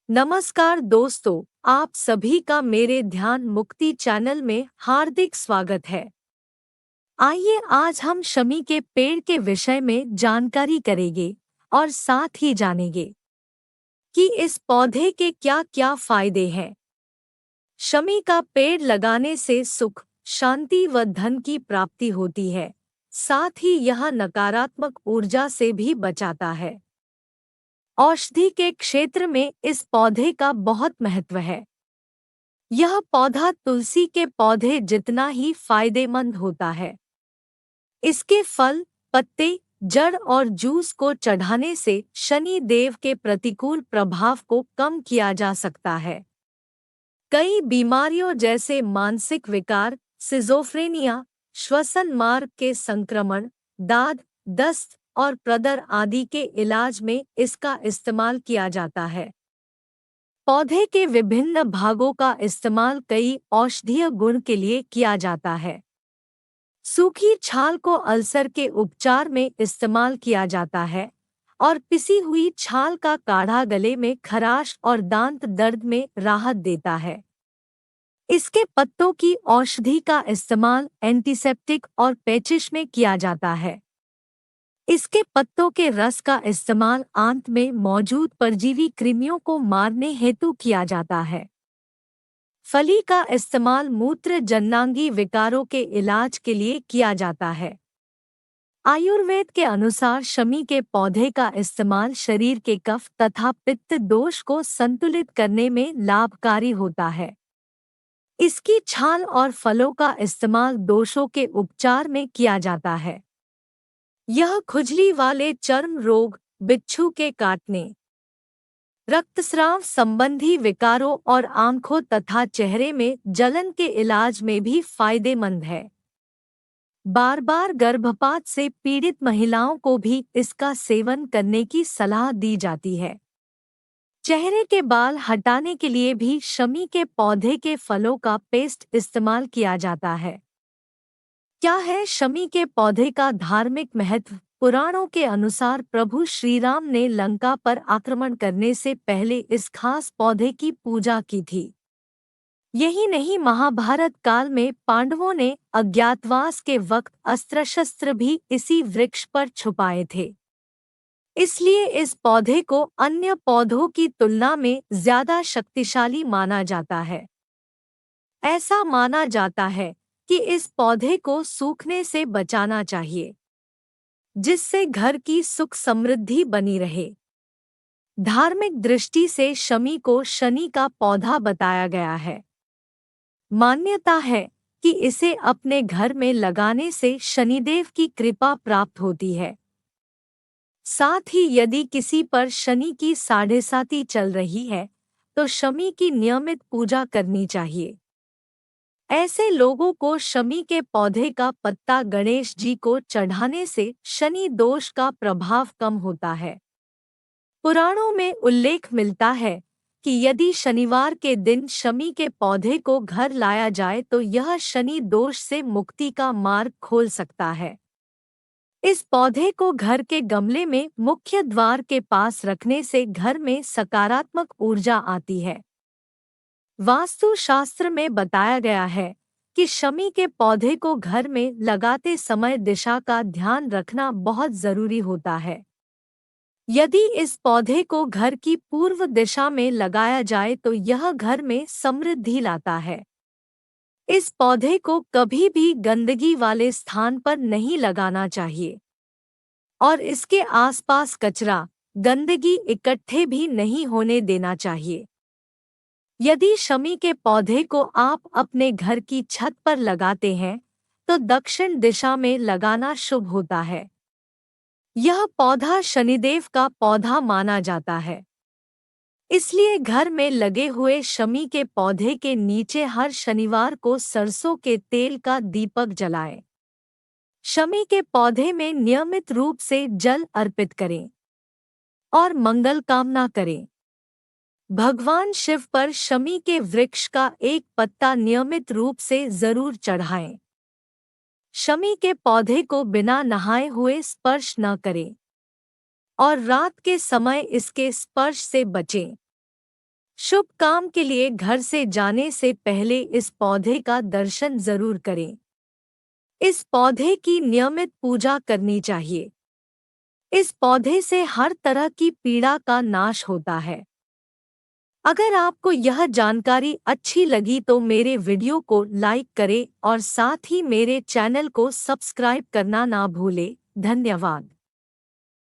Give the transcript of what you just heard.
नमस्कार दोस्तों, आप सभी का मेरे ध्यान मुक्ति चैनल में हार्दिक स्वागत है। आइए आज हम शमी के पेड़ के विषय में जानकारी करेंगे और साथ ही जानेंगे कि इस पौधे के क्या-क्या फायदे हैं। शमी का पेड़ लगाने से सुख, शांति व धन की प्राप्ति होती है। साथ ही यह नकारात्मक ऊर्जा से भी बचाता है। औषधि के क्षेत्र में इस पौधे का बहुत महत्व है। यह पौधा तुलसी के पौधे जितना ही फायदेमंद होता है। इसके फल, पत्ते, जड़ और जूस को चढ़ाने से शनि देव के प्रतिकूल प्रभाव को कम किया जा सकता है। कई बीमारियों जैसे मानसिक विकार, सिजोफ्रेनिया, श्वसन मार्ग के संक्रमण, दाद, दस्त और प्रदर आदि के इलाज में इसका इस्तेमाल किया जाता है। पौधे के विभिन्न भागों का इस्तेमाल कई औषधीय गुण के लिए किया जाता है। सूखी छाल को अल्सर के उपचार में इस्तेमाल किया जाता है और पिसी हुई छाल का काढ़ा गले में खराश और दांत दर्द में राहत देता है। इसके पत्तों की औषधि का इस्तेमाल एंटीसेप्टिक और पेचिश में किया जाता है। इसके पत्तों के रस का इस्तेमाल आंत में मौजूद परजीवी कृमियों को मारने हेतु किया जाता है। फली का इस्तेमाल मूत्र जननांगी विकारों के इलाज के लिए किया जाता है। आयुर्वेद के अनुसार शमी के पौधे का इस्तेमाल शरीर के कफ तथा पित्त दोष को संतुलित करने में लाभकारी होता है। इसकी छाल और फलों का इस्तेमाल दोषों के उपचार में किया जाता है। यह खुजली वाले चर्म रोग, बिच्छू के काटने, रक्तस्राव संबंधी विकारों और आंखों तथा चेहरे में जलन के इलाज में भी फायदेमंद है। बार बार गर्भपात से पीड़ित महिलाओं को भी इसका सेवन करने की सलाह दी जाती है। चेहरे के बाल हटाने के लिए भी शमी के पौधे के फलों का पेस्ट इस्तेमाल किया जाता है। क्या है शमी के पौधे का धार्मिक महत्व? पुराणों के अनुसार प्रभु श्री राम ने लंका पर आक्रमण करने से पहले इस खास पौधे की पूजा की थी। यही नहीं, महाभारत काल में पांडवों ने अज्ञातवास के वक्त अस्त्र शस्त्र भी इसी वृक्ष पर छुपाए थे। इसलिए इस पौधे को अन्य पौधों की तुलना में ज्यादा शक्तिशाली माना जाता है। ऐसा माना जाता है कि इस पौधे को सूखने से बचाना चाहिए, जिससे घर की सुख समृद्धि बनी रहे। धार्मिक दृष्टि से शमी को शनि का पौधा बताया गया है। मान्यता है कि इसे अपने घर में लगाने से शनिदेव की कृपा प्राप्त होती है। साथ ही यदि किसी पर शनि की साढ़ेसाती चल रही है तो शमी की नियमित पूजा करनी चाहिए। ऐसे लोगों को शमी के पौधे का पत्ता गणेश जी को चढ़ाने से शनि दोष का प्रभाव कम होता है। पुराणों में उल्लेख मिलता है कि यदि शनिवार के दिन शमी के पौधे को घर लाया जाए तो यह शनि दोष से मुक्ति का मार्ग खोल सकता है। इस पौधे को घर के गमले में मुख्य द्वार के पास रखने से घर में सकारात्मक ऊर्जा आती है। वास्तु शास्त्र में बताया गया है कि शमी के पौधे को घर में लगाते समय दिशा का ध्यान रखना बहुत जरूरी होता है। यदि इस पौधे को घर की पूर्व दिशा में लगाया जाए तो यह घर में समृद्धि लाता है। इस पौधे को कभी भी गंदगी वाले स्थान पर नहीं लगाना चाहिए और इसके आसपास कचरा, गंदगी इकट्ठे भी नहीं होने देना चाहिए। यदि शमी के पौधे को आप अपने घर की छत पर लगाते हैं तो दक्षिण दिशा में लगाना शुभ होता है। यह पौधा शनिदेव का पौधा माना जाता है। इसलिए घर में लगे हुए शमी के पौधे के नीचे हर शनिवार को सरसों के तेल का दीपक जलाएं। शमी के पौधे में नियमित रूप से जल अर्पित करें और मंगल कामना करें। भगवान शिव पर शमी के वृक्ष का एक पत्ता नियमित रूप से जरूर चढ़ाएं। शमी के पौधे को बिना नहाए हुए स्पर्श न करें और रात के समय इसके स्पर्श से बचें। शुभ काम के लिए घर से जाने से पहले इस पौधे का दर्शन जरूर करें। इस पौधे की नियमित पूजा करनी चाहिए। इस पौधे से हर तरह की पीड़ा का नाश होता है। अगर आपको यह जानकारी अच्छी लगी तो मेरे वीडियो को लाइक करें और साथ ही मेरे चैनल को सब्सक्राइब करना ना भूलें। धन्यवाद।